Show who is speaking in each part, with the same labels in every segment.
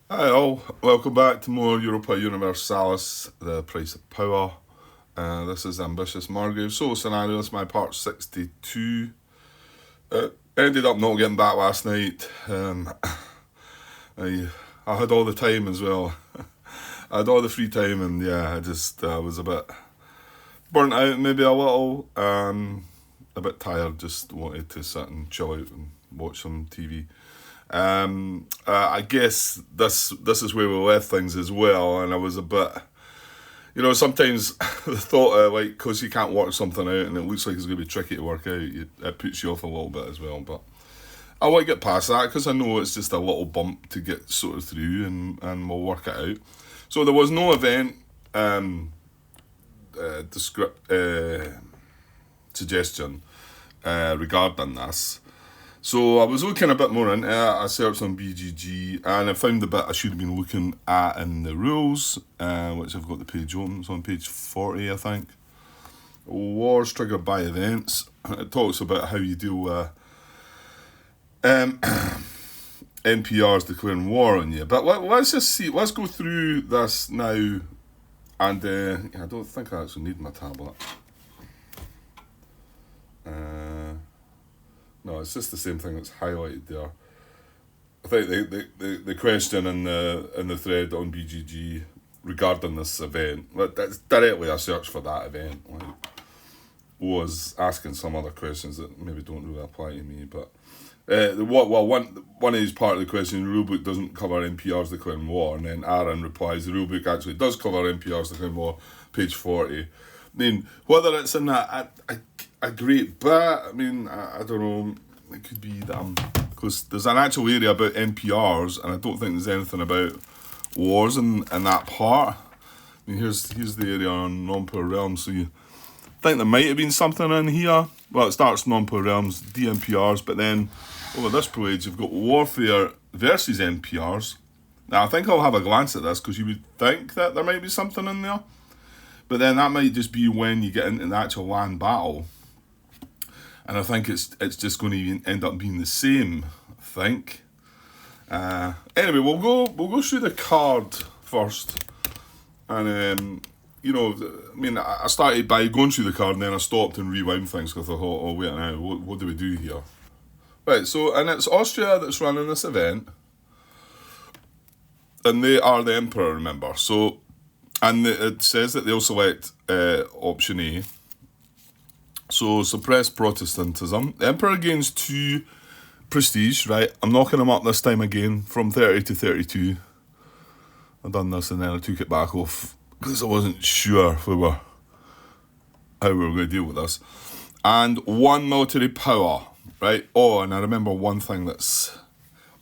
Speaker 1: Hi all, welcome back to more Europa Universalis, the price of power. This is Ambitious Margrave. Solo scenarios, my part 62. Ended up not getting back last night. I, I had all the time as well. I had all the free time and yeah, I just was a bit burnt out, maybe a bit tired, just wanted to sit and chill out and watch some TV. I guess this is where we left things as well, and I was a bit, sometimes the thought of like, because you can't work something out and it looks like it's going to be tricky to work out, it puts you off a little bit as well. But I want to get past that because I know it's just a little bump to get sort of through, and we'll work it out. So there was no event descript suggestion regarding this. So I was looking a bit more into it. I searched on BGG and I found the bit I should have been looking at in the rules, which I've got the page open. It's on page 40, I think. Wars triggered by events. It talks about how you deal with NPRs declaring war on you. But let's just see. Let's go through this now. And I don't think I actually need my tablet. No, it's just the same thing that's highlighted there. I think the question in the thread on BGG regarding this event, that's directly a search for that event. Like, was asking some other questions that maybe don't really apply to me, but one is part of the question. The rulebook doesn't cover NPRs declaring war, and then Aaron replies the rulebook actually does cover NPRs declaring war, page 40. I mean, whether it's in a great bit, I mean, I don't know. It could be that because there's an actual area about NPRs, and I don't think there's anything about wars in that part. I mean, here's the area on non-polar realms, so you think there might have been something in here. Well, it starts non-polar realms, DNPRs, but then over this page you've got warfare versus NPRs. Now I think I'll have a glance at this because you would think that there might be something in there, but then that might just be when you get into the actual land battle. And I think it's just going to end up being the same. I think. Anyway, we'll go through the card first, and I started by going through the card, and then I stopped and rewound things because I thought, oh wait now, what do we do here? Right, so and it's Austria that's running this event, and they are the emperor, remember. So, and it says that they'll select option A. So, suppress Protestantism. The Emperor gains 2 prestige, right? I'm knocking him up this time again from 30 to 32. I've done this and then I took it back off because I wasn't sure how we were going to deal with this. And 1 military power, right? Oh, and I remember one thing that's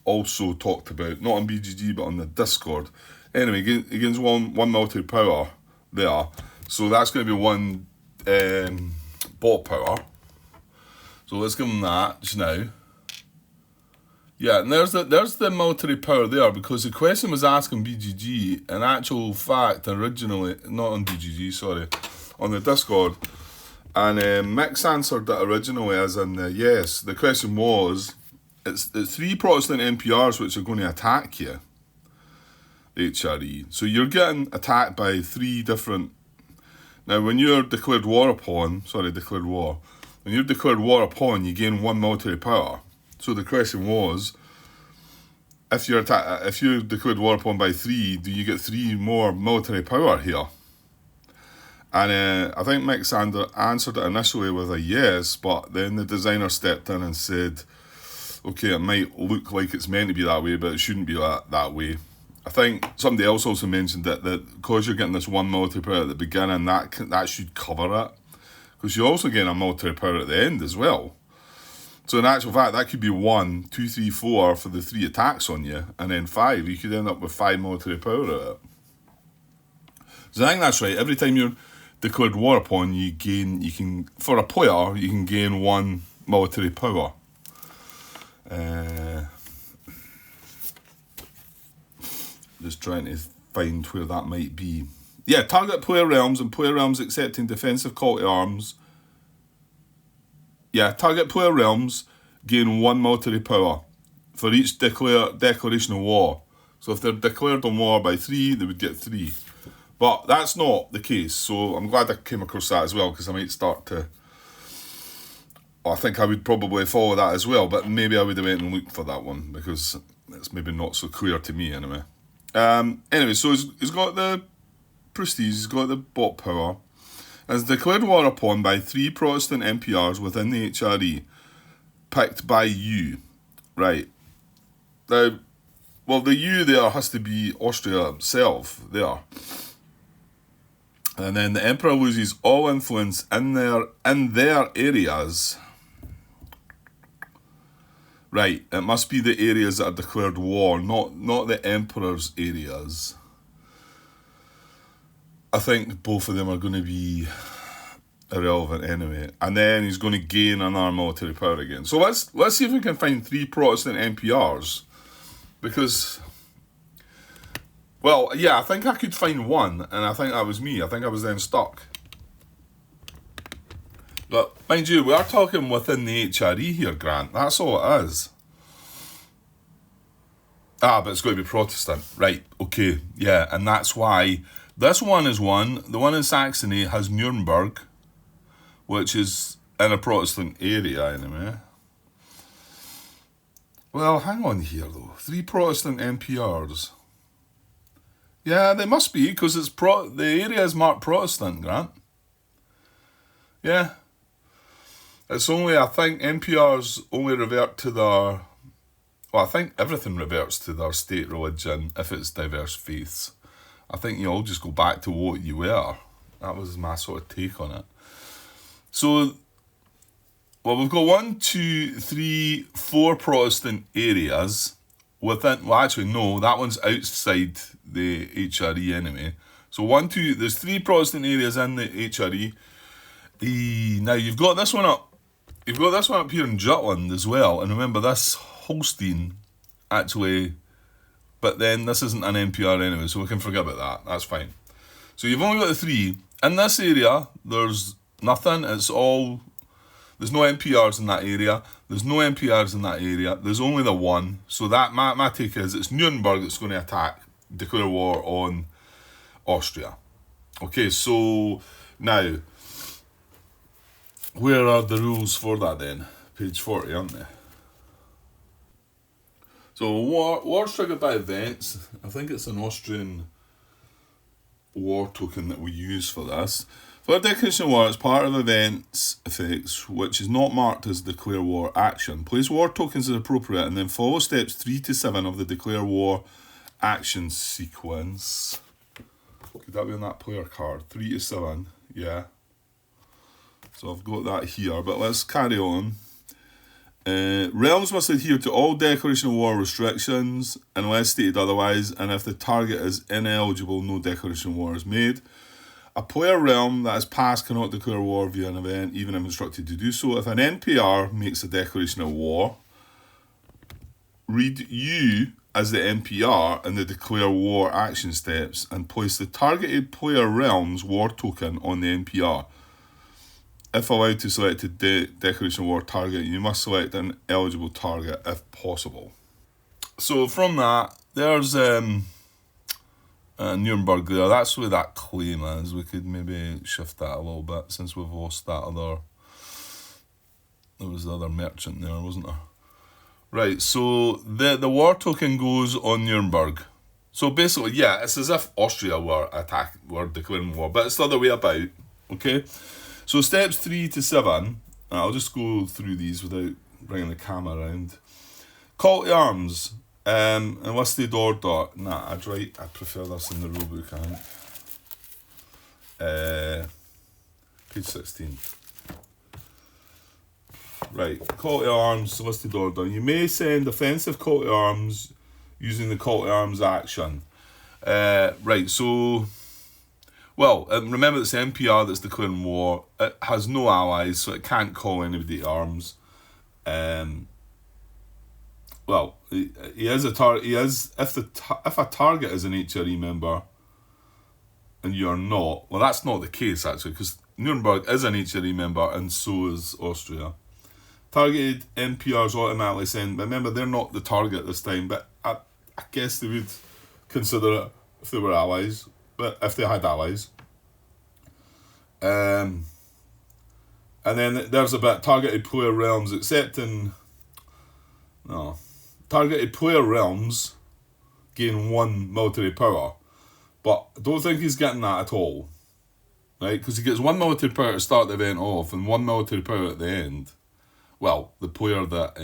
Speaker 1: also talked about, not on BGG but on the Discord. Anyway, he gains one military power there. So that's going to be 1... ball power. So let's give them that just now. Yeah, and there's the military power there because the question was asking BGG. In actual fact, originally, not on BGG, sorry, on the Discord, and Mix answered that originally as in yes. The question was, it's 3 Protestant NPRs which are going to attack you, HRE. So you're getting attacked by 3 different. Now, when you're declared war upon, when you're declared war upon, you gain 1 military power. So the question was, if you're declared war upon by 3, do you get 3 more military power here? And I think Mick Sander answered it initially with a yes, but then the designer stepped in and said, okay, it might look like it's meant to be that way, but it shouldn't be that way. I think somebody else also mentioned that because you're getting this 1 military power at the beginning, that should cover it. Because you're also getting a military power at the end as well. So in actual fact, that could be 1, 2, 3, 4 for the 3 attacks on you, and then 5. You could end up with 5 military power at it. So I think that's right. Every time you're declared war upon, for a player, you can gain 1 military power. Just trying to find where that might be. Yeah, target player realms and player realms accepting defensive call to arms. Yeah, target player realms gain 1 military power for each declaration of war. So if they're declared on war by 3, they would get 3. But that's not the case, so I'm glad I came across that as well, because I might start to... I think I would probably follow that as well, but maybe I would have went and looked for that one, because it's maybe not so clear to me anyway. Anyway, so he's got the prestige, he's got the bot power, and is declared war upon by 3 Protestant MPRs within the HRE, picked by you. Right. Now, well, the you there has to be Austria itself, there. And then the Emperor loses all influence in their areas. Right, it must be the areas that are declared war, not the Emperor's areas. I think both of them are going to be irrelevant anyway. And then he's going to gain another military power again. So let's see if we can find 3 Protestant MPRs. Because, well, yeah, I think I could find one, and I think that was me. I think I was then stuck. But, mind you, we are talking within the HRE here, Grant. That's all it is. Ah, but it's got to be Protestant. Right, okay, yeah, and that's why this one is one. The one in Saxony has Nuremberg, which is in a Protestant area, anyway. Well, hang on here, though. 3 Protestant MPRs. Yeah, they must be, because it's the area is marked Protestant, Grant. Yeah. It's only, I think, MPRs only revert to their... Well, I think everything reverts to their state religion if it's diverse faiths. I think you all just go back to what you were. That was my sort of take on it. So... Well, we've got 1, 2, 3, 4 Protestant areas within... Well, actually, no, that one's outside the HRE anyway. So 1, 2... There's 3 Protestant areas in the HRE. Now, you've got this one up. You've got this one up here in Jutland as well. And remember, this Holstein, actually... But then this isn't an MPR anyway, so we can forget about that. That's fine. So you've only got the 3. In this area, there's nothing. It's all... There's no MPRs in that area. There's no MPRs in that area. There's only the 1. So that my take is it's Nuremberg that's going to declare war on Austria. Okay, so now, where are the rules for that then? Page 40, aren't they? So wars triggered by events. I think it's an Austrian war token that we use for this. For a declaration of war, it's part of events effects, which is not marked as declare war action. Place war tokens as appropriate, and then follow steps 3 to 7 of the declare war action sequence. Could that be on that player card? 3 to 7, yeah. So I've got that here, but let's carry on. Realms must adhere to all declaration of war restrictions, unless stated otherwise, and if the target is ineligible, no declaration of war is made. A player realm that has passed cannot declare war via an event, even if instructed to do so. If an NPR makes a declaration of war, read you as the NPR in the declare war action steps and place the targeted player realm's war token on the NPR. If allowed to select a declaration of war target, you must select an eligible target if possible. So from that, there's... Nuremberg there, that's where that claim is. We could maybe shift that a little bit since we've lost that other... There was the other merchant there, wasn't there? Right, so the war token goes on Nuremberg. So basically, yeah, it's as if Austria were declaring war, but it's the other way about, okay? So steps 3 to 7, I'll just go through these without bringing the camera around. Call to arms. Enlisted order. Nah, I prefer this in the rulebook, I think. Page 16. Right, call to arms, enlisted order. You may send offensive call to arms using the call to arms action. Right, so... Well, remember it's the NPR that's declaring war. It has no allies, so it can't call anybody to arms. Well, he is a target. He is if a target is an HRE member, and you are not. Well, that's not the case actually, because Nuremberg is an HRE member, and so is Austria. Targeted NPRs automatically send. But remember, they're not the target this time. But I guess they would. consider it if they were allies, but if they had allies. And then there's a bit targeted player realms, except in targeted player realms gain 1 military power, but I don't think he's getting that at all, right? Because he gets 1 military power to start the event off and 1 military power at the end. Well, the player that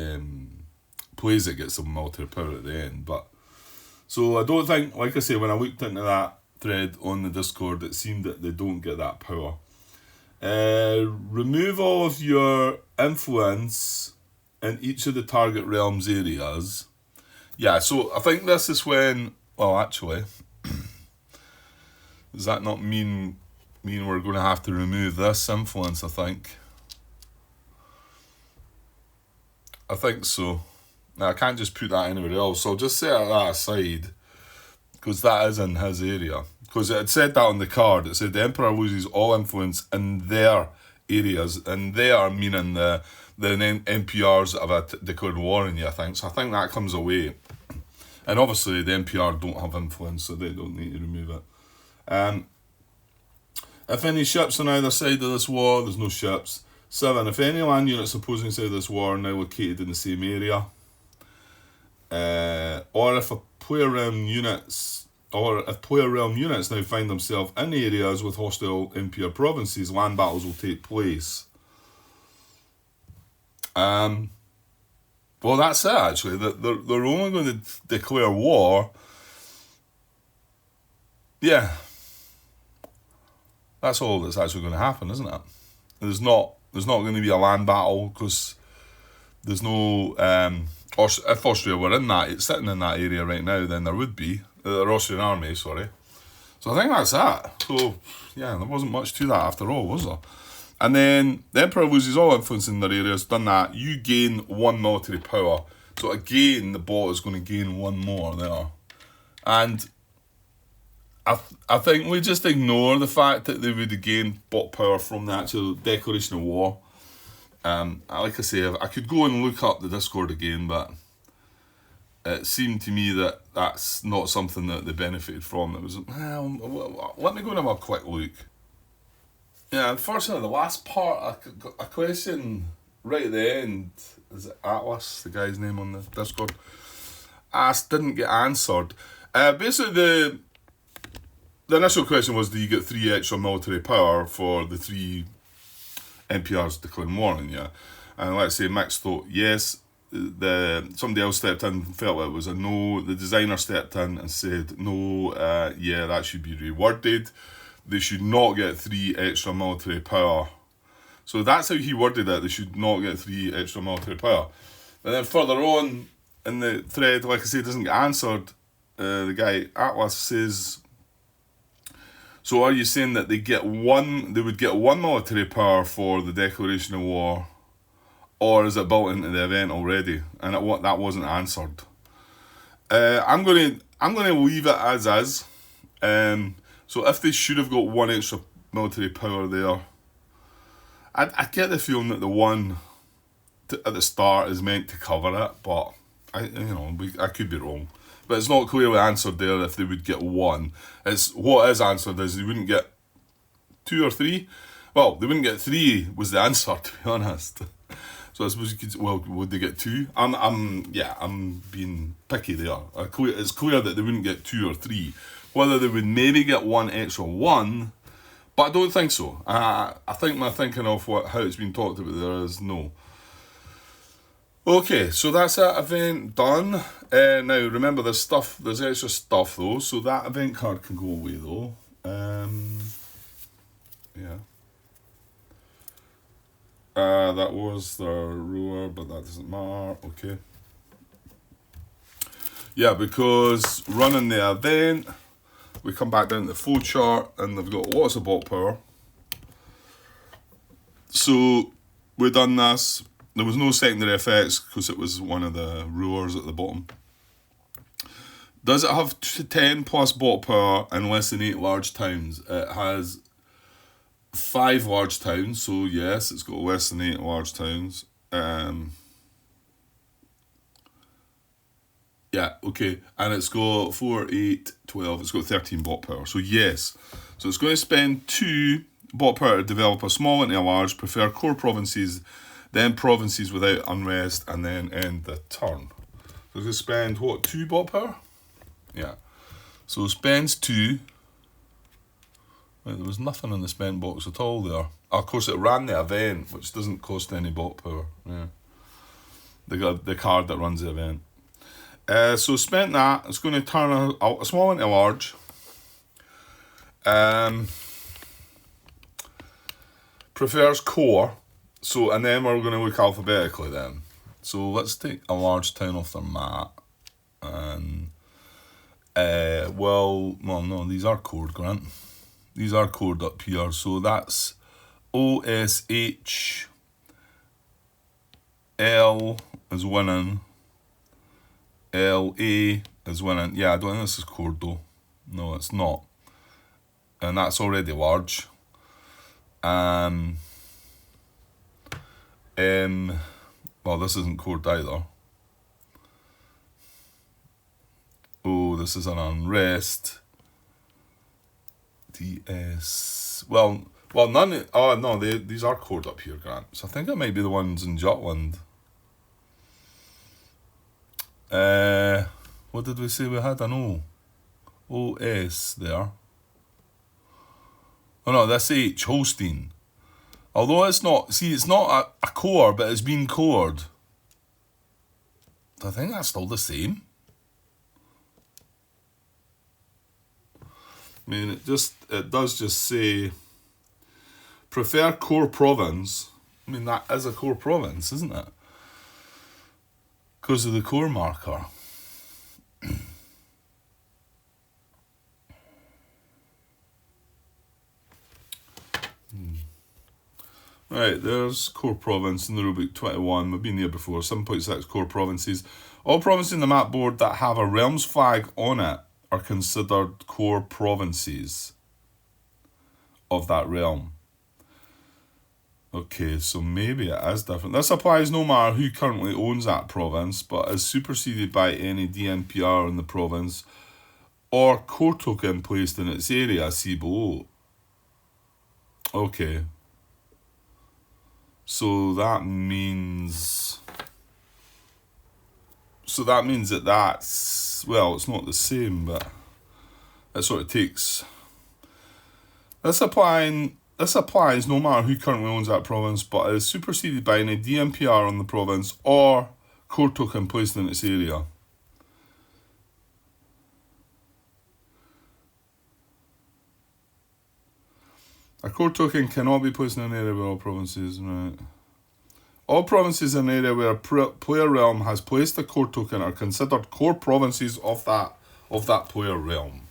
Speaker 1: plays it gets some military power at the end, but so I don't think, like I say, when I looked into that thread on the Discord, it seemed that they don't get that power. Remove all of your influence in each of the target realms areas. Yeah, so I think this is when, well, actually, does that not mean we're going to have to remove this influence, I think so. Now, I can't just put that anywhere else, so I'll just set that aside, because that is in his area. Because it had said that on the card. It said the Emperor loses all influence in their areas, and they are meaning the NPRs that have declared war on you, I think. So I think that comes away. And obviously the NPR don't have influence, so they don't need to remove it. If any ships on either side of this war, there's no ships. 7. If any land units opposing side of this war are now located in the same area, or if player realm units now find themselves in areas with hostile NPR provinces, land battles will take place. Well, that's it, actually. They're only going to declare war. Yeah. That's all that's actually going to happen, isn't it? There's not going to be a land battle, because there's no... if Austria were sitting in that area right now, then there would be. The Austrian army, sorry. So I think that's that. So, yeah, there wasn't much to that after all, was there? And then the Emperor loses all influence in their areas. Done that. You gain 1 military power. So again, the bot is going to gain 1 more there. And I think we just ignore the fact that they would have gained bot power from the actual declaration of war. Like I say, I could go and look up the Discord again, but it seemed to me that that's not something that they benefited from. It was, let me go and have a quick look. Yeah, unfortunately, the last part, a question right at the end, is it Atlas, the guy's name on the Discord, asked, didn't get answered. Basically, the initial question was, do you get 3 extra military power for the 3 NPRs declaring war on you? And let's say Mix thought yes. Somebody else stepped in and felt it was a no. The designer stepped in and said no, yeah, that should be reworded. They should not get 3 extra military power. So that's how he worded it. They should not get 3 extra military power. And then further on in the thread, like I say, it doesn't get answered. The guy Atlas says, so are you saying that they would get 1 military power for the declaration of war, or is it built into the event already? And that wasn't answered. I'm going to leave it as is. So if they should have got 1 extra military power there, I get the feeling that the 1 at the start is meant to cover it, but I could be wrong. But it's not clearly answered there if they would get 1. What is answered is they wouldn't get 2 or 3. Well, they wouldn't get 3 was the answer, to be honest. So I suppose you could, well, would they get 2? I'm being picky there. It's clear that they wouldn't get 2 or 3. Whether they would maybe get 1 extra 1, but I don't think so. I think my thinking of how it's been talked about there is no. Okay, so that's that event done. Now remember, there's extra stuff though, so that event card can go away though. Yeah. That was the ruler, but that doesn't matter. Okay. Yeah, because running the event, we come back down to the flow chart, and they've got lots of bot power. So we've done this. There was no secondary effects because it was one of the rulers at the bottom. Does it have 10 plus bot power and less than 8 large towns? It has 5 large towns, so yes, it's got less than 8 large towns. Yeah, Yeah, okay. And it's got 4, 8, 12. It's got 13 bot power. So yes. So it's going to spend 2 bot power to develop a small into a large, prefer core provinces, then provinces without unrest, and then end the turn. So it's going to spend, what, 2 bot power? Yeah. So spends 2. Right, there was nothing in the spent box at all there. Of course, it ran the event, which doesn't cost any bot power. Yeah. The card that runs the event. So spent that. It's going to turn a small into large. Prefers core. So, and then we're going to look alphabetically then. So let's take a large town off their map. And well, no, these are cored, Grant. These are cored up here. So that's OSH. L is winning. LA is winning. Yeah, I don't think this is cored though. No, it's not. And that's already large. Well, this isn't cored either. Oh, this is an unrest. DS. Well, none. Oh no, these are cored up here, Grant. So I think it might be the ones in Jutland. What did we say we had? An O. OS there. Oh no, that's H, Holstein. Although it's not, see, it's not a core, but it's been cored. I think that's still the same. I mean, it does just say, prefer core province. I mean, that is a core province, isn't it? Because of the core marker. Right, there's core province in the rulebook 21. We've been there before. 7.6 core provinces. All provinces in the map board that have a realms flag on it are considered core provinces of that realm. Okay, so maybe it is different. This applies no matter who currently owns that province, but is superseded by any DNPR in the province or core token placed in its area. See below. Okay. So that means that that's, well, it's not the same, but it sort of takes. This applies no matter who currently owns that province, but is superseded by any DMPR on the province or core token placed in its area. A core token cannot be placed in an area where all provinces, right? All provinces in an area where a player realm has placed a core token are considered core provinces of that player realm,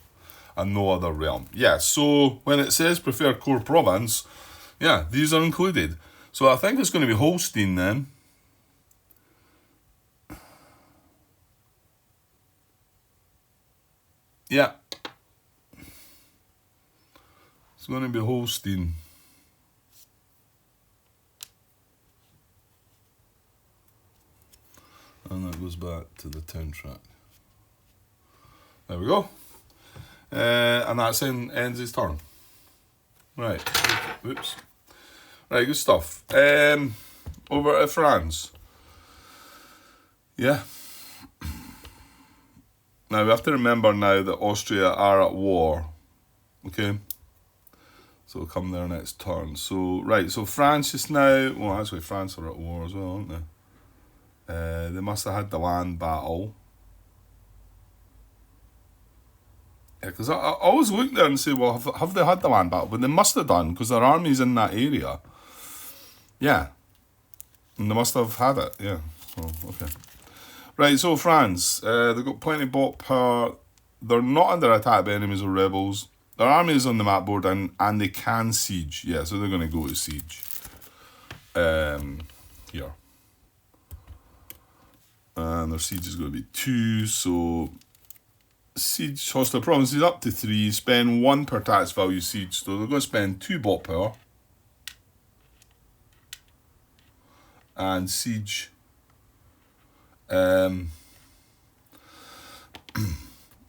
Speaker 1: and no other realm. Yeah, so when it says prefer core province, yeah, these are included. So I think it's going to be Holstein then. Yeah. It's going to be Holstein. And that goes back to the town track. There we go. And that's ends his turn. Right. Oops. Right, good stuff. Over to France. Yeah. Now we have to remember now that Austria are at war. Okay. So we'll come there next turn. So right, so France is now, well actually France are at war as well, aren't they? They must have had the land battle. Yeah, because I always look there and say, well, have they had the land battle? But they must have done, because their army's in that area. Yeah. And they must have had it, yeah. So, okay. Right, so France. They've got plenty of bot power. They're not under attack by enemies or rebels. Their army is on the map board and they can siege. Yeah, so they're going to go to siege. Here. And their siege is going to be 2, so siege hostile provinces up to 3, spend 1 per tax value siege, so they're going to spend 2 bot power. And siege.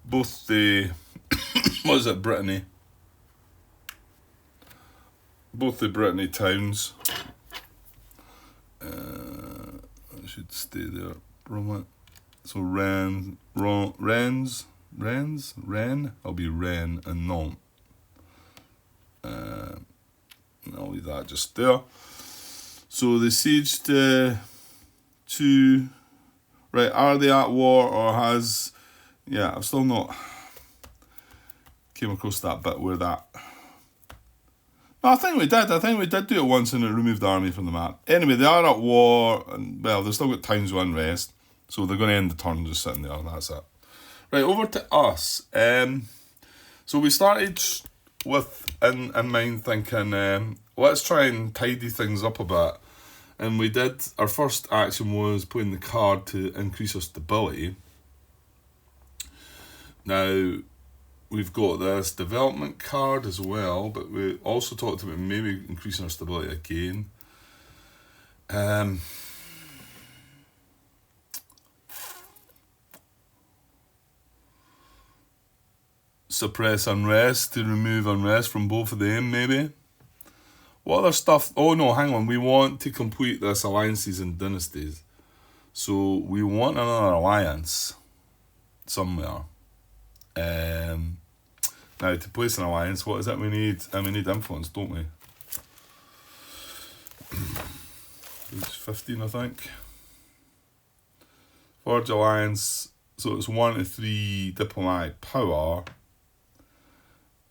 Speaker 1: both the what is it, Brittany? Both the Brittany towns. I should stay there for a moment. So Rennes. I'll be Rennes and Nantes. I'll leave that just there. So they sieged two. Right, are they at war or has? Yeah, I've still not came across that bit where that. No, I think we did. I think we did do it once and it removed the army from the map. Anyway, they are at war and, well, they've still got times of unrest. So they're going to end the turn just sitting there. That's it. Right, over to us. So we started with in mind thinking, let's try and tidy things up a bit. And we did, our first action was putting the card to increase our stability. Now, we've got this development card as well, but we also talked about maybe increasing our stability again. Suppress unrest to remove unrest from both of them, maybe. What other stuff? Oh no, hang on. We want to complete this alliances and dynasties. So we want another alliance somewhere. Now, to place an alliance, what is it we need? And we need influence, don't we? It's 15, I think. Forge alliance, so it's 1 to 3 diplomatic power.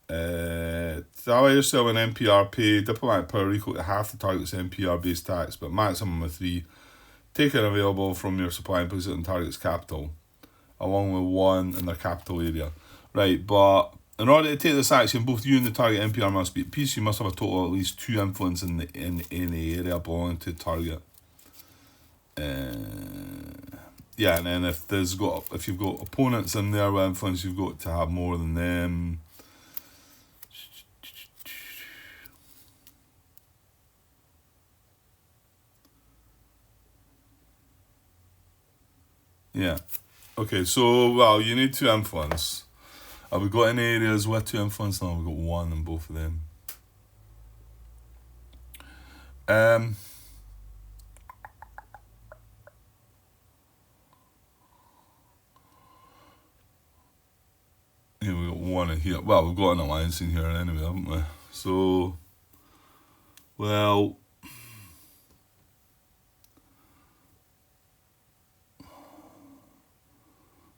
Speaker 1: To allow yourself an NPR pay, diplomatic power equal to half the target's NPR base tax, but maximum of 3. Take it available from your supply and place it in target's capital, along with 1 in their capital area. Right, but in order to take this action, both you and the target NPR must be at peace. You must have a total of at least 2 influence in the area belonging to the target. Yeah, and then if you've got opponents in there with influence, you've got to have more than them. Yeah. Okay, so, well, you need 2 influence. Have we got any areas with 2 influence? No, we've got 1 in both of them. Yeah, we've got 1 in here. Well, we've got an alliance in here anyway, haven't we? So, well,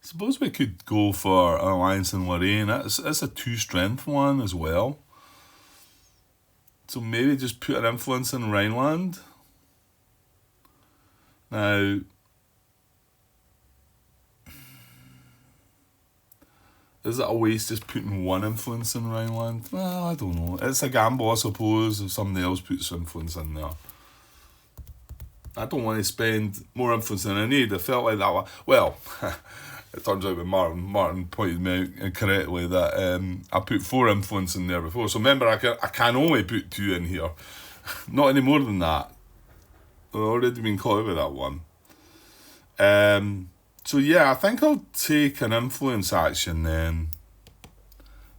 Speaker 1: suppose we could go for an alliance in Lorraine. That's a 2 strength one as well. So maybe just put an influence in Rhineland. Now, is it a waste just putting 1 influence in Rhineland? Well, I don't know. It's a gamble, I suppose, if somebody else puts influence in there. I don't want to spend more influence than I need. I felt like that one. Well, it turns out that Martin pointed me out correctly that I put 4 influence in there before. So remember, I can only put 2 in here. Not any more than that. I've already been caught out with that one. So yeah, I think I'll take an influence action then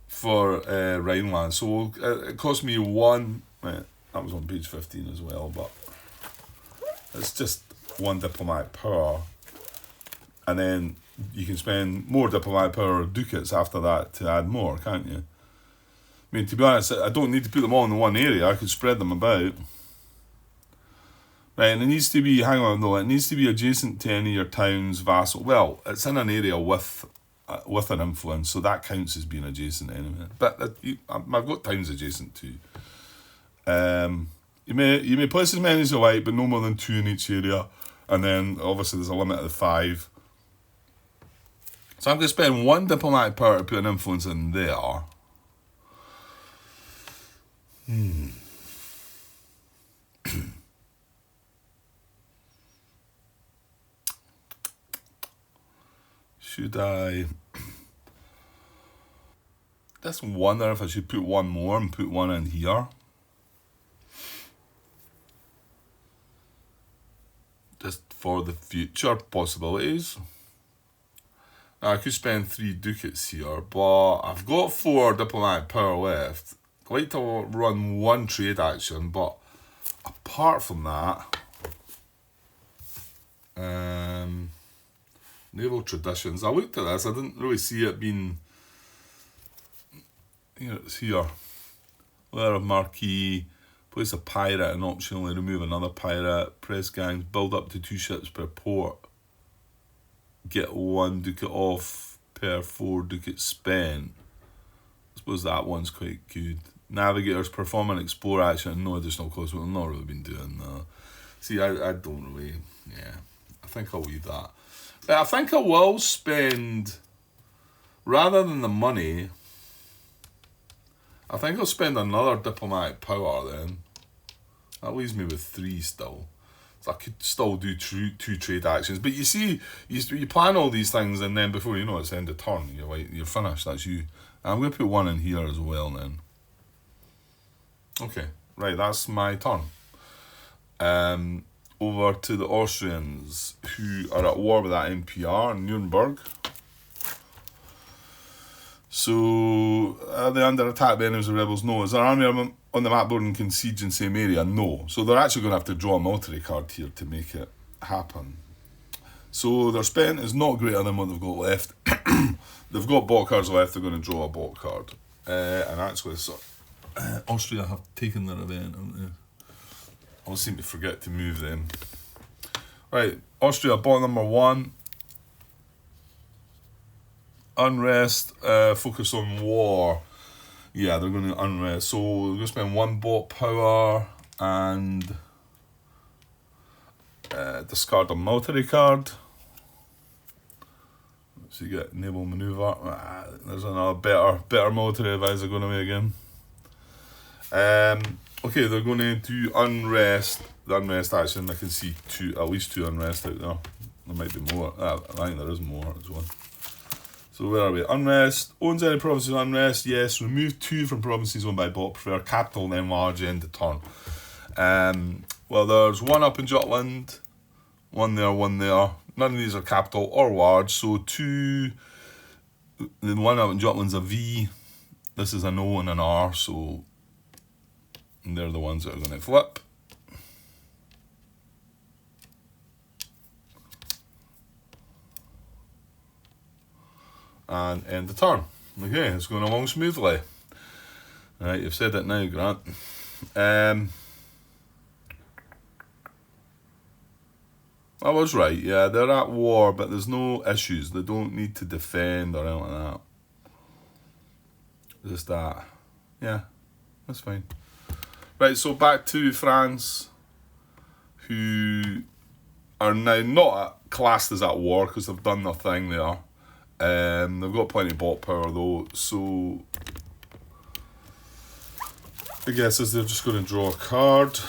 Speaker 1: for Rhineland. So it cost me 1. Right, that was on page 15 as well, but it's just 1 diplomatic power. And then you can spend more diplomatic power or ducats after that to add more, can't you? I mean, to be honest, I don't need to put them all in the one area. I could spread them about. Right, and it needs to be, hang on, no, it needs to be adjacent to any of your town's vassal. Well, it's in an area with an influence, so that counts as being adjacent anyway. But I've got towns adjacent too. You may place as many as you like, but no more than 2 in each area. And then, obviously, there's a limit of 5. So I'm going to spend 1 diplomatic power to put an influence in there. Should I just wonder if I should put 1 more and put 1 in here? Just for the future possibilities. Now, I could spend 3 ducats here, but I've got 4 diplomatic power left. I'd like to run 1 trade action, but apart from that, naval traditions. I looked at this, I didn't really see it being. Here it's here. Layer of Marquis, place a pirate and optionally remove another pirate. Press gangs, build up to 2 ships per port. Get 1 ducat off per 4 ducats spent. I suppose that one's quite good. Navigators, perform an explore action, no additional cost. We've not really been doing that. See, I don't really, yeah. I think I'll leave that. But I think I will spend, rather than the money, I think I'll spend another diplomatic power then. That leaves me with 3 still. So I could still do 2 trade actions. But you see, you plan all these things and then before you know it's the end of turn, you're finished. That's you. I'm going to put 1 in here as well then. Okay, right, that's my turn. Over to the Austrians, who are at war with that NPR in Nuremberg. So, are they under attack by enemies or rebels? No. Is their army on the map board and can siege in the same area? No. So they're actually going to have to draw a military card here to make it happen. So their spend is not greater than what they've got left. They've got bot cards left, they're going to draw a bot card. And actually, so, Austria have taken their event, haven't they? I seem to forget to move them. Right, Austria, bot number 1. Unrest, focus on war. Yeah, they're going to unrest. So we're going to spend 1 bot power and discard a military card. So you get naval maneuver. There's another better military advisor going away again. Okay, they're going to do unrest. The unrest action, I can see at least 2 unrest out there. There might be more. I think there is more as well. So where are we? Unrest. Owns any provinces of unrest? Yes. Remove 2 from provinces owned by bot. Prefer capital then large end of turn. Well, there's 1 up in Jutland. 1 there, 1 there. None of these are capital or large. So 2. The 1 up in Jutland's a V. This is an O and an R. So they're the ones that are going to flip. And end the turn. Okay, it's going along smoothly. Right, you've said it now, Grant. I was right, yeah, they're at war, but there's no issues. They don't need to defend or anything like that. Just that. Yeah, that's fine. Right, so back to France, who are now not classed as at war because they've done their thing there. They've got plenty of bot power though, so I guess is they're just going to draw a card.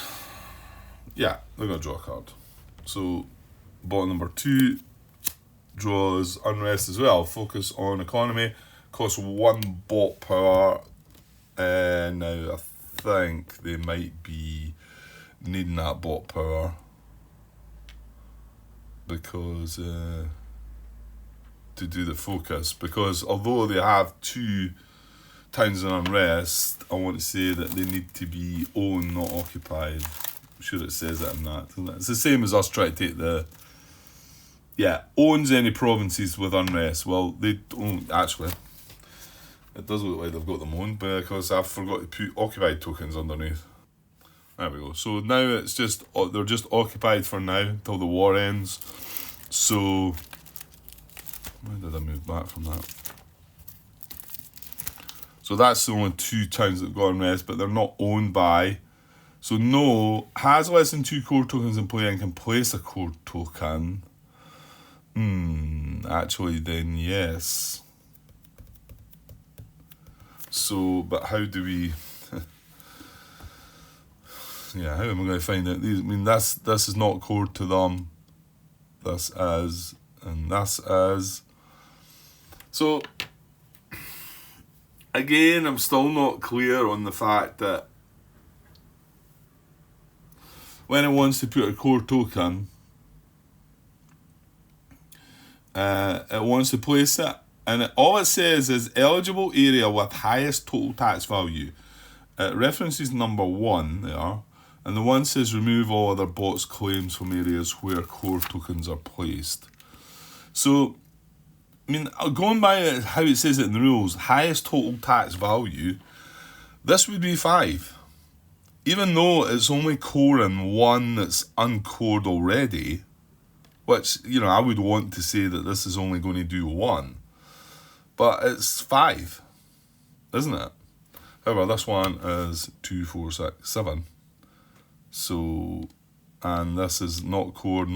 Speaker 1: Yeah, they're going to draw a card. So bot number 2 draws unrest as well. Focus on economy. Costs 1 bot power. Now I think they might be needing that bot power because to do the focus, because although they have 2 towns in unrest, I want to say that they need to be owned, not occupied. I'm sure it says it in that. It's the same as us trying to take the owns any provinces with unrest. Well, they don't actually. It does look like they've got them owned because I forgot to put occupied tokens underneath. There we go. So now it's just they're just occupied for now until the war ends. So where did I move back from that? So that's the only 2 towns that got unrest, but they're not owned by. So no, has less than 2 core tokens in play and can place a core token. Actually then yes. So, but how do we... yeah, how am I going to find out these? I mean, this is not core to them. This is, and this is. So, again, I'm still not clear on the fact that when it wants to put a core token, it wants to place it, and all it says is eligible area with highest total tax value. It references number 1 there, and the one says remove all other bots claims from areas where core tokens are placed. So, I mean, going by how it says it in the rules, highest total tax value, this would be 5. Even though it's only coring 1 that's uncored already, which, you know, I would want to say that this is only going to do 1. But it's 5, isn't it? However, this one is 2, 4, 6, 7. So, and this is not cored.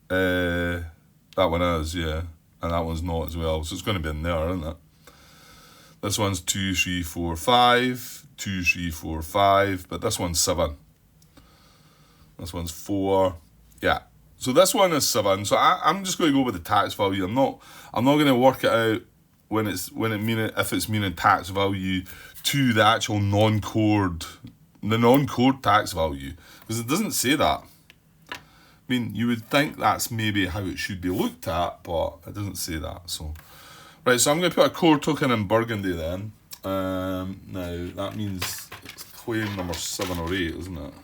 Speaker 1: That one is, yeah. And that one's not as well. So it's going to be in there, isn't it? This one's 2, 3, 4, 5. 2, 3, 4, 5. But this one's 7. This one's 4. Yeah. So this one is 7. So I'm just going to go with the tax value. I'm not going to work it out if it's meaning tax value to the actual non-cored tax value, because it doesn't say that. I mean, you would think that's maybe how it should be looked at, but it doesn't say that. So, right. So I'm going to put a core token in Burgundy then. Now that means it's claim number 7 or 8, isn't it?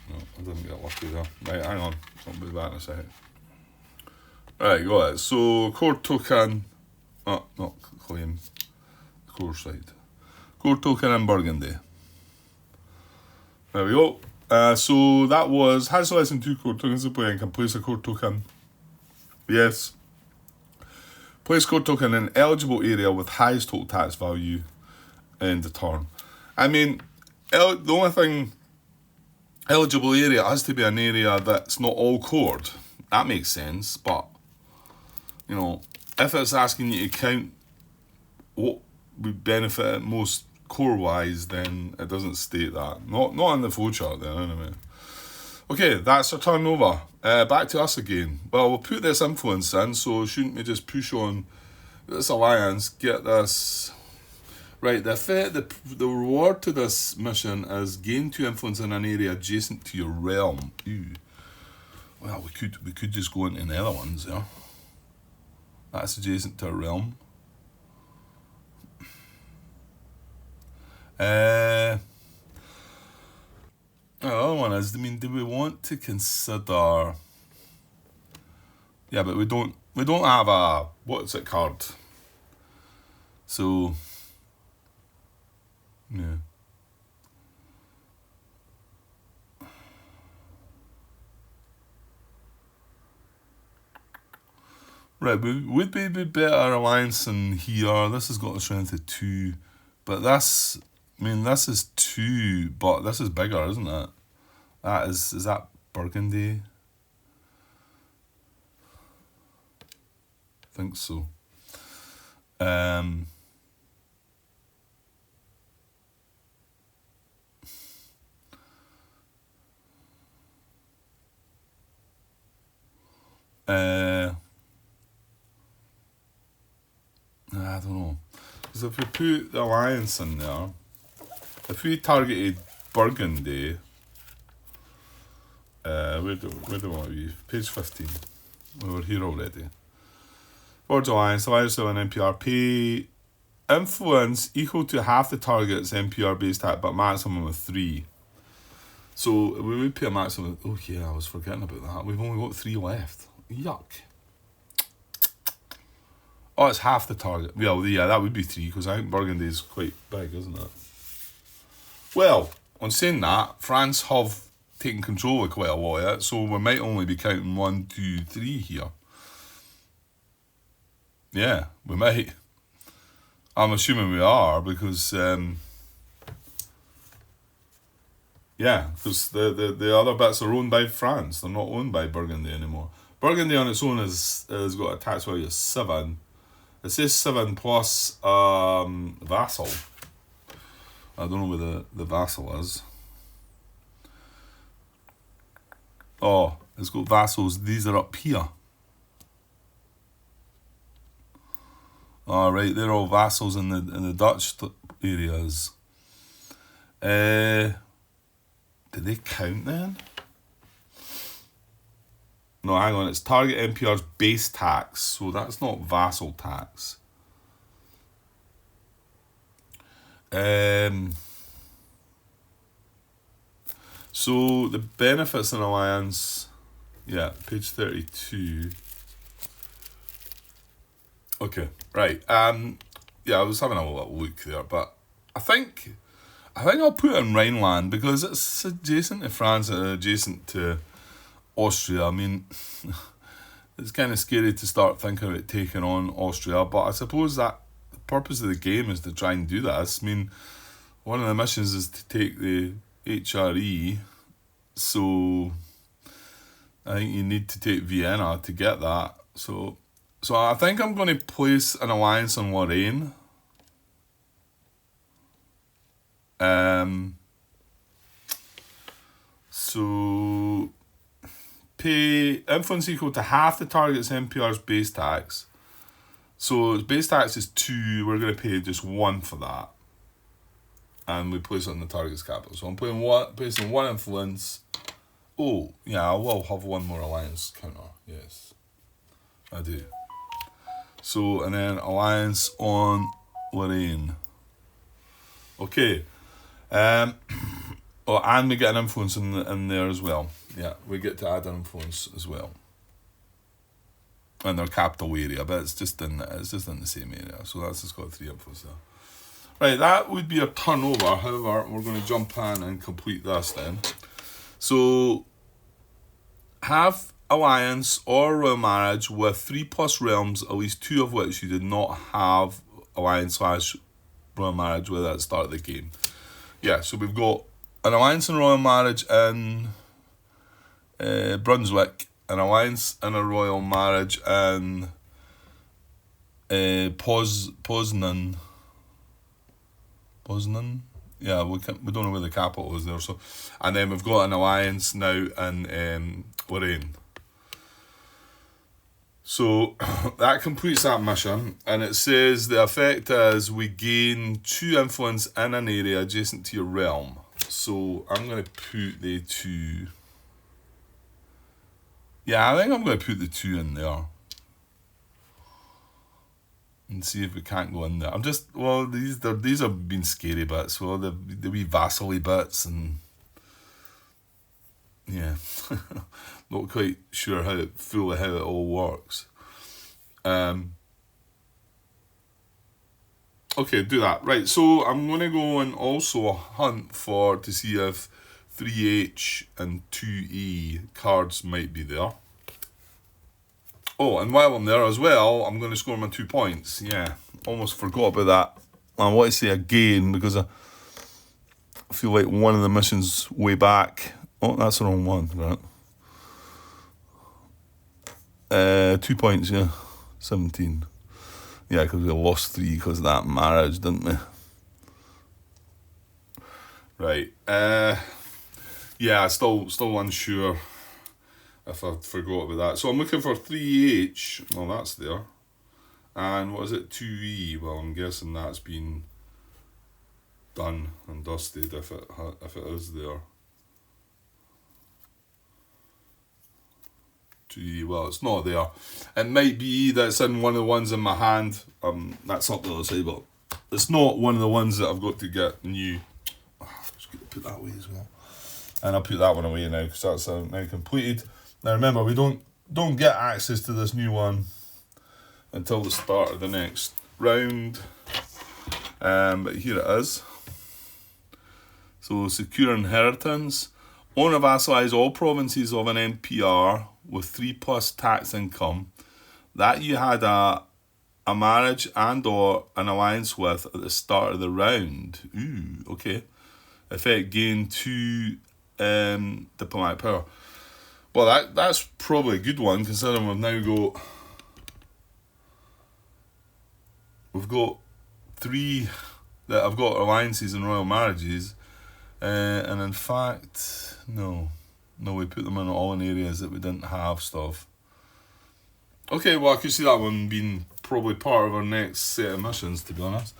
Speaker 1: No, I didn't get lucky there. Right, hang on. I'll be back in a second. Right, got it. So, core token... Oh, not claim. Core side. Core token in Burgundy. There we go. So, that was... Has less than 2 core tokens to play and can place a core token. Yes. Place core token in eligible area with highest total tax value. End of turn. I mean, the only thing... Eligible area has to be an area that's not all cored. That makes sense, but... You know, if it's asking you to count what would benefit most core-wise, then it doesn't state that. Not in the flowchart then, anyway. Okay, that's our turn over. Back to us again. Well, we'll put this influence in, so shouldn't we just push on this alliance, get this... Right, the reward to this mission is gain 2 influence in an area adjacent to your realm. Ooh. Well, we could just go into the other ones, yeah. That's adjacent to a realm. The other one is, I mean, do we want to consider... Yeah, but we don't have a... What's it card? So... Yeah. Right, would be better alliance in here. This has got a strength of 2, but this, I mean, this is 2, but this is bigger, isn't it? Is that Burgundy? I think so. I don't know. Because if we put the alliance in there, if we targeted Burgundy, where do we want to be? Page 15. We were here already. Forge alliance, alliance of an NPR pay influence equal to half the target's NPR base tag, but maximum of 3. So we would pay a maximum of, oh yeah, I was forgetting about that. We've only got 3 left. Yuck. Oh, it's half the target. Well, yeah, that would be 3, because I think Burgundy is quite big, isn't it? Well, on saying that, France have taken control of quite a lot of it, so we might only be counting 1, 2, 3 here. Yeah, we might. I'm assuming we are, because... yeah, because the other bits are owned by France. They're not owned by Burgundy anymore. Burgundy on its own has got a tax value of 7. It says 7 plus vassal. I don't know where the vassal is. Oh, it's got vassals. These are up here. All right, they're all vassals in the Dutch areas. Do they count then? No, hang on. It's target NPR's base tax, so that's not vassal tax. So the benefits in alliance, yeah, page 32. Okay, right. Yeah, I was having a little look there, but I think I'll put in Rhineland because it's adjacent to France and adjacent to Austria. I mean, it's kind of scary to start thinking about taking on Austria, but I suppose that the purpose of the game is to try and do this. I mean, one of the missions is to take the HRE, so I think you need to take Vienna to get that. So I think I'm going to place an alliance on Lorraine. So pay influence equal to half the target's NPR's base tax. So its base tax is 2. We're going to pay just 1 for that, and we place it on the target's capital. So I'm placing 1 influence. Oh yeah, I will have 1 more alliance counter. Yes, I do. So and then alliance on Lorraine. Okay. Oh, and we get an influence in there as well. Yeah, we get to add an influence as well. In their capital area, but it's just in the same area. So that's just got 3 influence there. Right, that would be a turnover. However, we're going to jump in and complete this then. So have alliance or royal marriage with 3+ realms, at least 2 of which you did not have alliance/royal marriage with at the start of the game. Yeah, so we've got an alliance and royal marriage in Brunswick, an alliance and a royal marriage in Poznan. Yeah, we don't know where the capital is there. So, and then we've got an alliance now in Lorraine. So that completes that mission, and it says the effect is we gain 2 influence in an area adjacent to your realm. So I'm going to put the 2. Yeah, I think I'm going to put the 2 in there and see if we can't go in there. I'm just, well, these have been scary bits. Well, the wee vassally bits, and yeah, not quite sure how it all works. Okay, do that. Right, so I'm going to go and also hunt to see if 3H and 2E cards might be there. Oh, and while I'm there as well, I'm going to score my 2 points. Yeah, almost forgot about that. I want to say again because I feel like one of the missions way back. Oh, that's the wrong one. Right. 2 points, yeah. 17. Yeah, because we lost 3 because of that marriage, didn't we? Right. Yeah, still unsure if I forgot about that. So I'm looking for 3H. Well, that's there. And what is it? 2E. Well, I'm guessing that's been done and dusted if it is there. 2E. Well, it's not there. It might be that it's in one of the ones in my hand. That's up the other side, but it's not one of the ones that I've got to get new. I'm just going to put that away as well. And I'll put that one away now because that's now completed. Now remember, we don't get access to this new one until the start of the next round. But here it is. So secure inheritance. Own or vassalize all provinces of an NPR with 3+ tax income that you had a marriage and or an alliance with at the start of the round. Ooh, okay. Effect gain 2 diplomatic power. Well, that's probably a good one considering we've got 3 that I've got alliances and royal marriages, and in fact, no, we put them in all in areas that we didn't have stuff. Okay, well, I could see that one being probably part of our next set of missions, to be honest.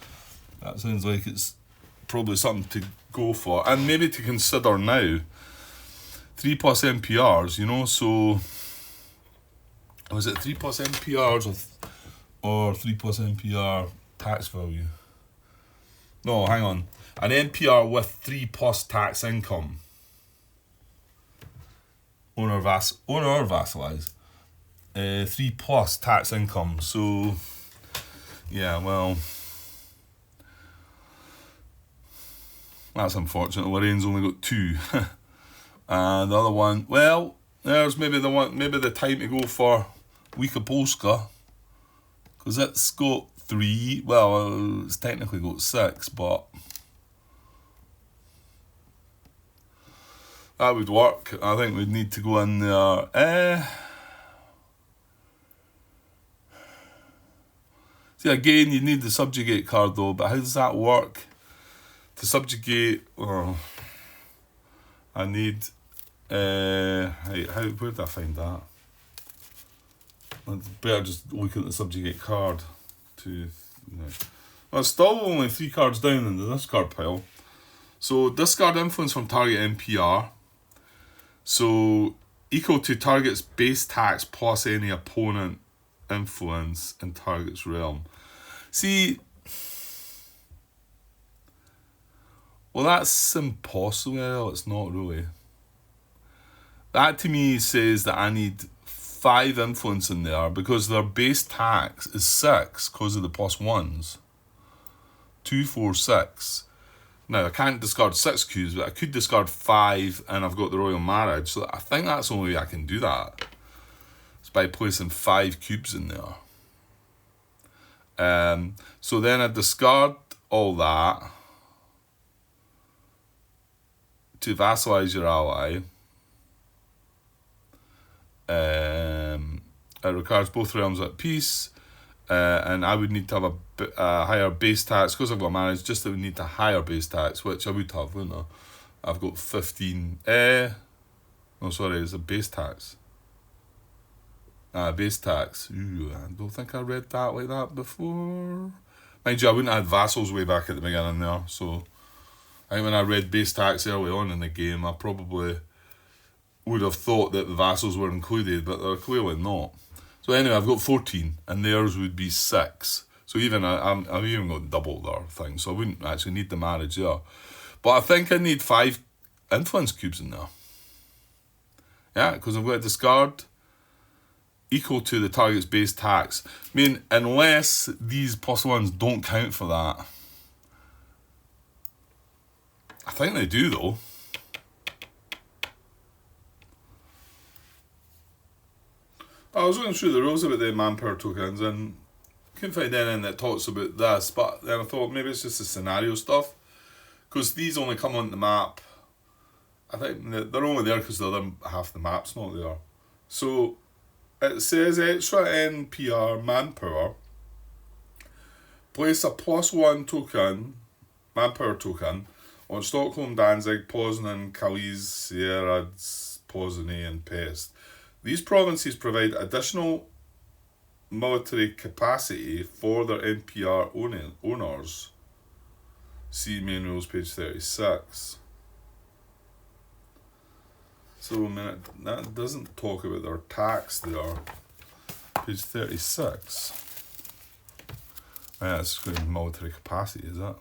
Speaker 1: That sounds like it's probably something to go for, and maybe to consider now. 3+ NPRs, so Was it 3 plus NPRs or 3 plus NPR tax value? No, hang on. An NPR with 3 plus tax income. Own or vassalize. 3 plus tax income. So, yeah, well, that's unfortunate. Lorraine's only got 2. And the other one, well, there's maybe the time to go for Wika Polska, because it's got 3. Well, it's technically got 6, but that would work. I think we'd need to go in there. See, again, you need the subjugate card though, but how does that work? To subjugate, I need. Where did I find that? I'd better just look at the subjugate card. Well, it's still only 3 cards down in the discard pile. So discard influence from target NPR. So equal to target's base tax plus any opponent influence in target's realm. See, well, that's impossible. Well, it's not really. That to me says that I need 5 influence in there because their base tax is 6 because of the +1s. 2, 4, 6. Now, I can't discard 6 cubes, but I could discard 5 and I've got the Royal Marriage. So I think that's the only way I can do that. It's by placing 5 cubes in there. So then I discard all that to vassalize your ally. It requires both realms at peace, and I would need to have a higher base tax because I've got marriage. Just I would need a higher base tax, which I would have, wouldn't I? I've got 15. No, sorry, it's a base tax. Base tax. Ooh, I don't think I read that like that before. Mind you, I wouldn't have had vassals way back at the beginning there, so I think when I read base tax early on in the game, I probably would have thought that the vassals were included, but they're clearly not. So anyway, I've got 14, and theirs would be 6. So even I've even got double their thing, so I wouldn't actually need the marriage there. But I think I need 5 influence cubes in there. Yeah, because I've got to discard equal to the target's base tax. I mean, unless these +1s don't count for that. I think they do though. I was going through the rules about the manpower tokens and couldn't find anything that talks about this, but then I thought maybe it's just the scenario stuff, because these only come on the map. I think they're only there because the other half the map's not there. So it says extra NPR manpower. Place a +1 token, manpower token, on Stockholm, Danzig, Poznan, Kalisz, Sieradz, Poznan and Pest. These provinces provide additional military capacity for their NPR owners. See main rules, page 36. So, that doesn't talk about their tax there. Page 36. Yeah, it's going to military capacity, is that?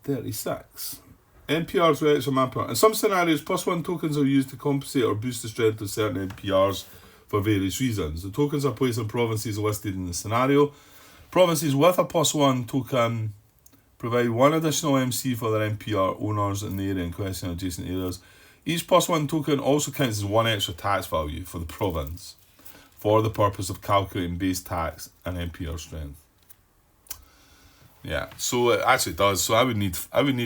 Speaker 1: 36. NPRs with extra manpower. In some scenarios, +1 tokens are used to compensate or boost the strength of certain NPRs for various reasons. The tokens are placed in provinces listed in the scenario. Provinces with a +1 token provide 1 additional MC for their NPR owners in the area in question and adjacent areas. Each +1 token also counts as 1 extra tax value for the province for the purpose of calculating base tax and NPR strength. Yeah, so it actually does. So I would need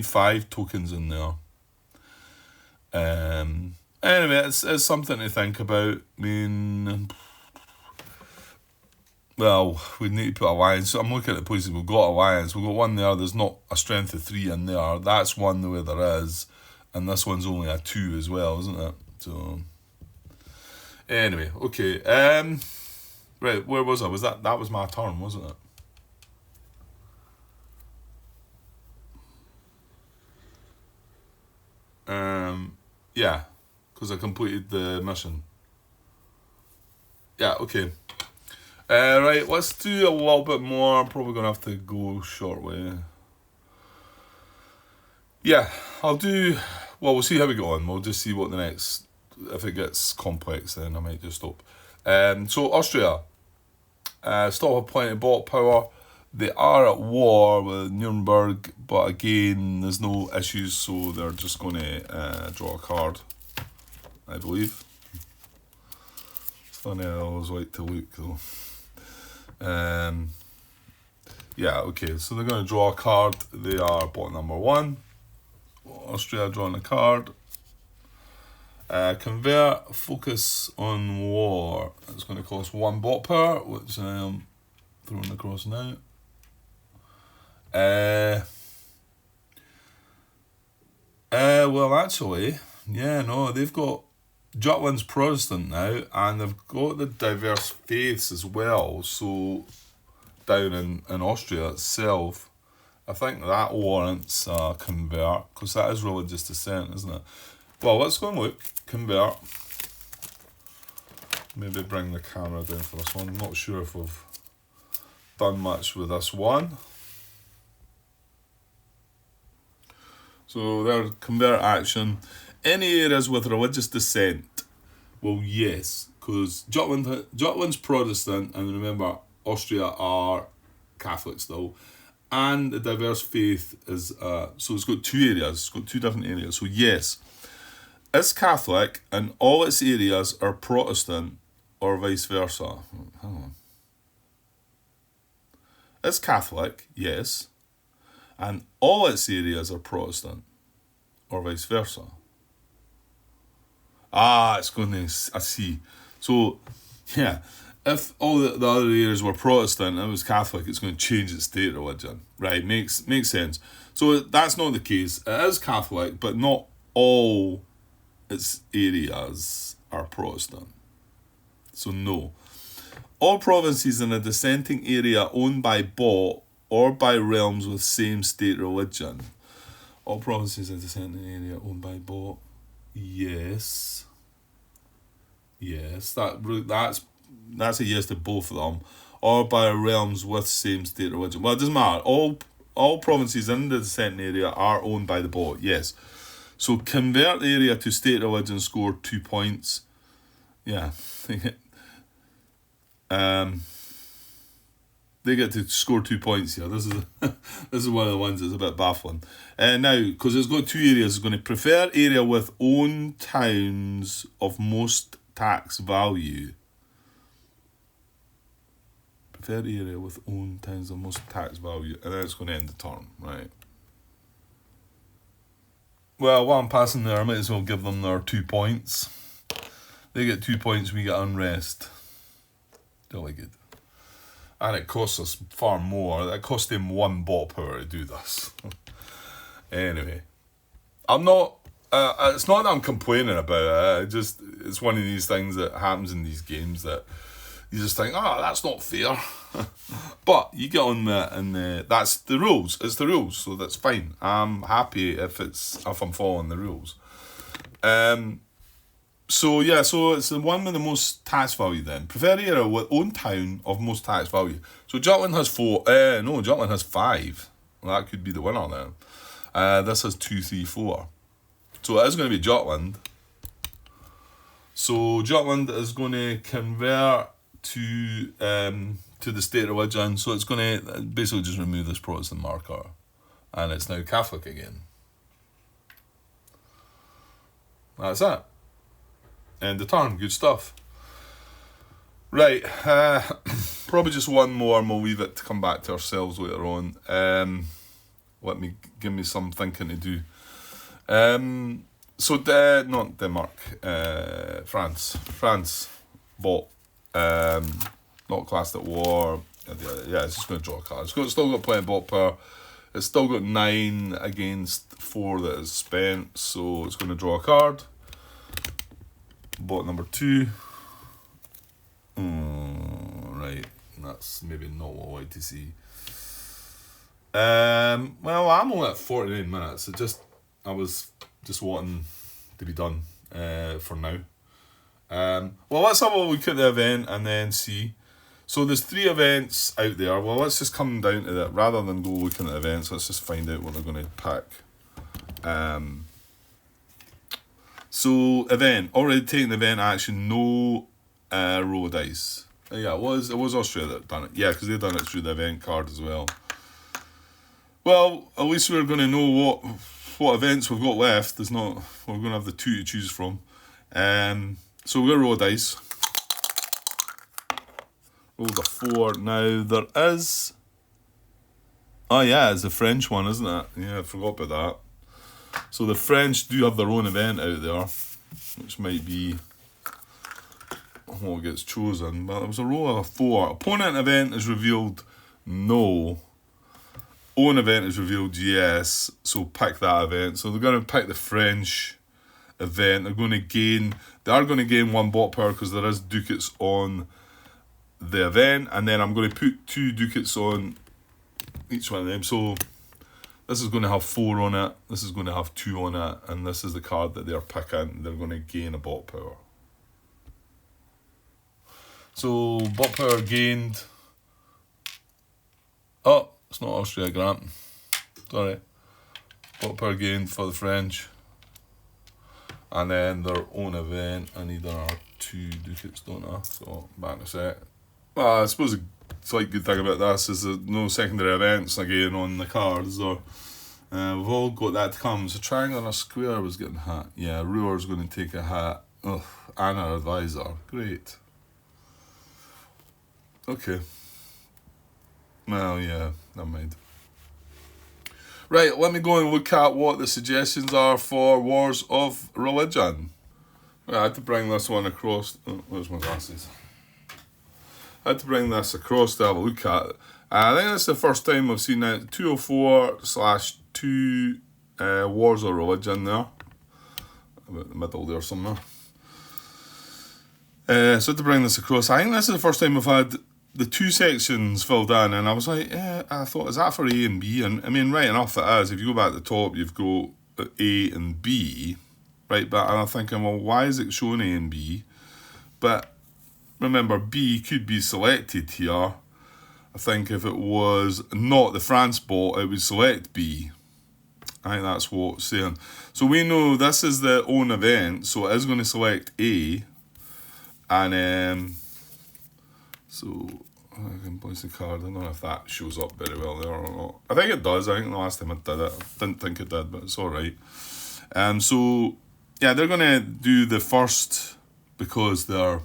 Speaker 1: 5 tokens in there. Anyway, it's something to think about. I mean, well, we need to put alliance. So I'm looking at the places we've got alliance. We've got one there. There's not a strength of 3 in there. That's one the way there is, and this one's only a 2 as well, isn't it? So anyway, okay. Right, where was I? That was my turn, wasn't it? Yeah, because I completed the mission. Yeah, okay. Right, let's do a little bit more. I'm probably going to have to go short way. Yeah, I'll do... Well, we'll see how we go on. We'll just see what the next... If it gets complex, then I might just stop. So, Austria. Still have plenty of bot power. They are at war with Nuremberg, but again, there's no issues, so they're just going to draw a card, I believe. It's funny, I always like to look, though. Yeah, okay, so they're going to draw a card. They are bot number 1. Austria drawing a card. Convert, focus on war. It's going to cost 1 bot power, which I am throwing across now. Well, actually, yeah, no, they've got Jutland's Protestant now, and they've got the diverse faiths as well. So, down in Austria itself, I think that warrants a convert, because that is religious dissent, isn't it? Well, let's go and look. Convert. Maybe bring the camera down for this one. I'm not sure if we've done much with this one. So their convert action. Any areas with religious dissent? Well, yes, because Jutland's Protestant, and remember, Austria are Catholic still, and the diverse faith is, so it's got 2 areas, it's got 2 different areas. So yes, it's Catholic, and all its areas are Protestant, or vice versa. Hang on. It's Catholic, yes, and all its areas are Protestant, or vice versa. It's going to... I see. So, yeah, if all the other areas were Protestant and it was Catholic, it's going to change its state religion. Right, makes sense. So that's not the case. It is Catholic, but not all its areas are Protestant. So no. All provinces in a dissenting area owned by bot or by realms with same state religion. All provinces in a dissenting area owned by bot. Yes. Yes, that's a yes to both of them. Or by realms with same state religion. Well, it doesn't matter. All provinces in the dissenting area are owned by the bot. Yes. So convert the area to state religion, score 2 points. Yeah. They get to score 2 points here. This is this is one of the ones that's a bit baffling. Now, because it's got 2 areas, it's going to prefer area with own towns of most tax value. Prefer area with own towns of most tax value, and then it's going to end the turn, right? Well, while I'm passing there, I might as well give them their 2 points. They get 2 points, we get unrest. Really good. And it costs us far more. It cost him 1 bot power to do this. Anyway. I'm not... it's not that I'm complaining about it. It's one of these things that happens in these games that you just think, that's not fair. But you get on with it, and that's the rules. It's the rules, so that's fine. I'm happy if I'm following the rules. So it's the one with the most tax value then. Prefer area with own town of most tax value. So Jutland has 4. No, Jutland has 5. Well, that could be the winner then. This has 2, 3, 4. So it is going to be Jutland. So Jutland is going to convert to the state religion. So it's going to basically just remove this Protestant marker, and it's now Catholic again. That's it. End the turn. Good stuff. Right. Probably just one more, and we'll leave it to come back to ourselves later on. Give me some thinking to do. So not Denmark. France bought. Not classed at war. Yeah, it's just going to draw a card. It's still got plenty of bot power. It's still got 9 against 4 that is spent, so it's going to draw a card. Bot number 2. Right, that's maybe not what I like to see. Well, I'm only at 49 minutes. I was just wanting to be done for now. Well, let's have a look at the event and then see. So there's 3 events out there. Well, let's just come down to that. Rather than go looking at events, let's just find out what they're going to pick. So event, already taken the event action, no roll of dice. Yeah, it was Australia that done it. Yeah, because they've done it through the event card as well. Well, at least we're going to know what events we've got left. We're going to have the 2 to choose from. So we're going to roll dice. Rolled a 4. Now there is. Oh yeah, it's the French one, isn't it? Yeah, I forgot about that. So the French do have their own event out there, which might be what gets chosen. But it was a roll of a 4. Opponent event is revealed no. Own event is revealed yes. So pick that event. So they're going to pick the French event. They are going to gain 1 bot power because there is ducats on the event, and then I'm going to put 2 ducats on each one of them. So this is going to have 4 on it, this is going to have 2 on it, and this is the card that they're picking. They're going to gain a bot power. So bot power gained. Oh, it's not Austria, Grant. Sorry. Bot power gained for the French. And then their own event. I need another 2 ducats, don't I? So back in a sec. Well, I suppose a slight good thing about this is there's no secondary events again on the cards. Or we've all got that to come. So triangle and a square was getting hit. Yeah, ruler's going to take a hit. Ugh, and our advisor. Great. Okay. Well, yeah, never mind. Right, let me go and look at what the suggestions are for Wars of Religion. I had to bring this one across. Oh, where's my glasses? I had to bring this across to have a look at it. I think it's the first time I've seen it. 204/2 Wars of Religion there. About the middle there somewhere. So I had to bring this across. I think this is the first time I've had the 2 sections filled in, and I was like, I thought, is that for A and B? And I mean, right enough it is. If you go back to the top, you've got A and B, right? But I'm thinking, well, why is it showing A and B? But remember, B could be selected here. I think if it was not the France bot, it would select B. I think that's what it's saying. So we know this is the own event, so it is going to select A. And so I can place the card. I don't know if that shows up very well there or not. I think it does. I think the last time I did it, I didn't think it did, but it's alright. So yeah, they're going to do the first because they're.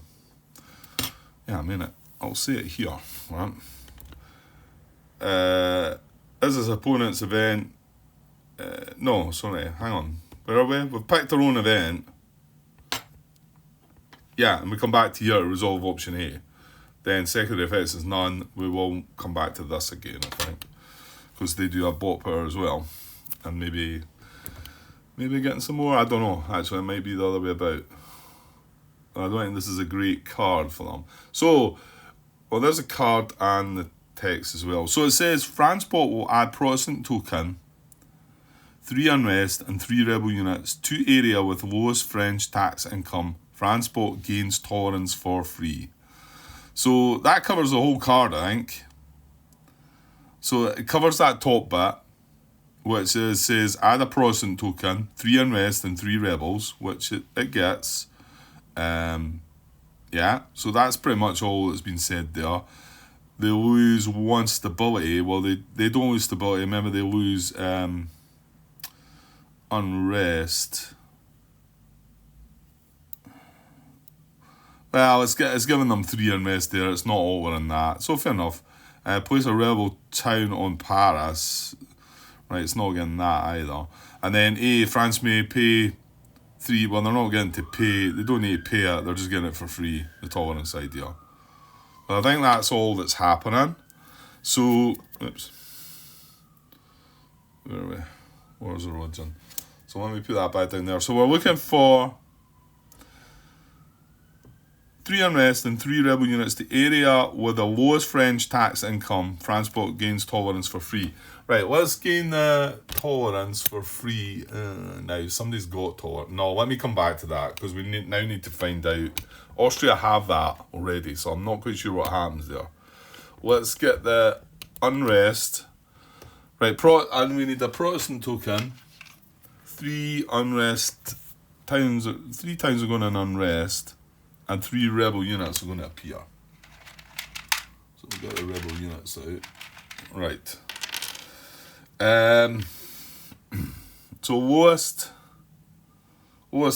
Speaker 1: Yeah, I mean it. I'll say it here, right? This is opponent's event. No, sorry, hang on. Where are we? We've picked our own event. Yeah, and we come back to here to resolve option A. Then secondary effects is none. We will come back to this again, I think. Because they do have bot power as well. And maybe getting some more. I don't know. Actually, it might be the other way about. I don't think this is a great card for them. So, well, there's a card and the text as well. So it says, France bot will add Protestant token, 3 unrest and 3 rebel units to area with lowest French tax income. France bot gains tolerance for free. So that covers the whole card, I think. So it covers that top bit, which says add a Protestant token, 3 unrest and 3 rebels, which it gets. Yeah, so that's pretty much all that's been said there. They lose 1 stability. Well, they don't lose stability. Remember, they lose unrest. Well, it's giving them 3 unrest there. It's not altering that. So fair enough. Place a rebel town on Paris. Right, it's not getting that either. And then A, France may pay 3. Well, they're not getting to pay. They don't need to pay it. They're just getting it for free. The tolerance idea. But I think that's all that's happening. So, oops. Where are we? Where's the religion? So let me put that back down there. So we're looking for 3 unrest and 3 rebel units to area with the lowest French tax income. Transport gains tolerance for free. Right, let's gain the tolerance for free. Now, somebody's got tolerance. No, let me come back to that, because we now need to find out. Austria have that already, so I'm not quite sure what happens there. Let's get the unrest. Right, and we need a Protestant token. 3 unrest towns. 3 towns are going in unrest, and 3 rebel units are going to appear. So we've got the rebel units out. Right. So lowest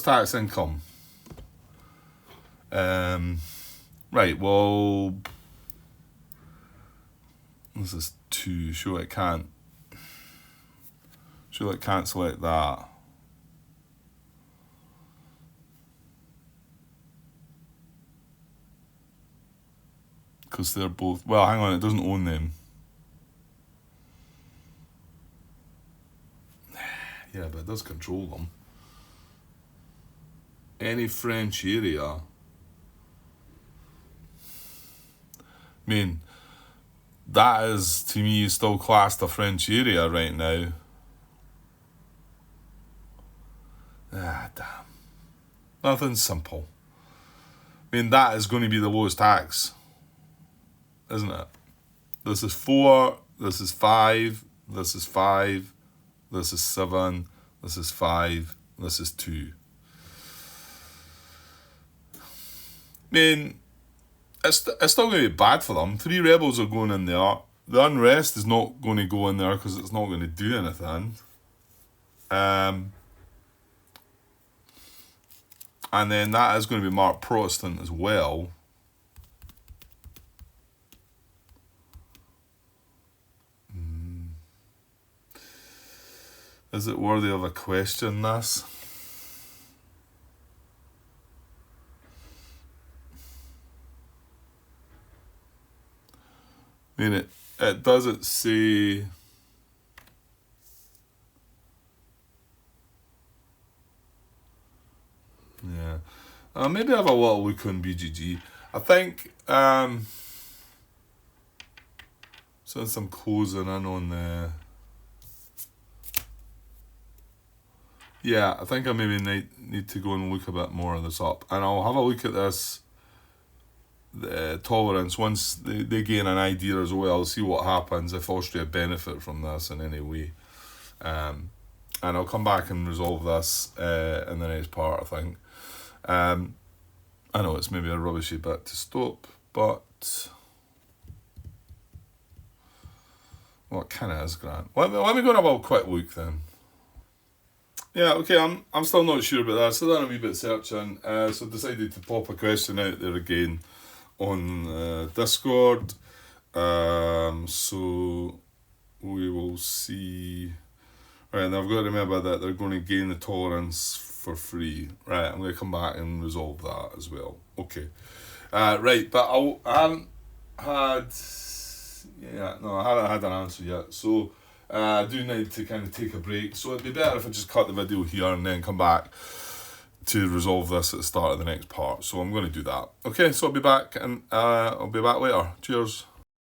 Speaker 1: tax income. Right, well, this is 2. Sure, it can't select that. Because they're both, well, hang on, it doesn't own them. Yeah, but it does control them. Any French area. I mean, that is, to me, still classed a French area right now. Ah, damn. Nothing simple. I mean, that is going to be the lowest tax, isn't it? This is 4, this is 5, this is 5, this is 7, this is 5, this is 2. I mean, it's still going to be bad for them. 3 rebels are going in there. The unrest is not going to go in there because it's not going to do anything. And then that is going to be marked Protestant as well. Is it worthy of a question, this? I mean, it doesn't say... Yeah. Maybe have a little look on BGG. I think, since I'm closing in on the... Yeah, I think I maybe need to go and look a bit more of this up. And I'll have a look at this, the tolerance, once they gain an idea as well, see what happens if Austria benefit from this in any way. And I'll come back and resolve this in the next part, I think. I know it's maybe a rubbishy bit to stop, but... Well, it kind of is, Grant. Let me go and have a quick look then. Yeah, okay, I'm still not sure about that, so done a wee bit searching, so decided to pop a question out there again on Discord, so we will see. Right, and I've got to remember that they're going to gain the tolerance for free. Right, I'm going to come back and resolve that as well. Okay, right, but I haven't had an answer yet, so I do need to kind of take a break, so it'd be better if I just cut the video here and then come back to resolve this at the start of the next part. So I'm going to do that. Okay, so I'll be back, and I'll be back later. Cheers.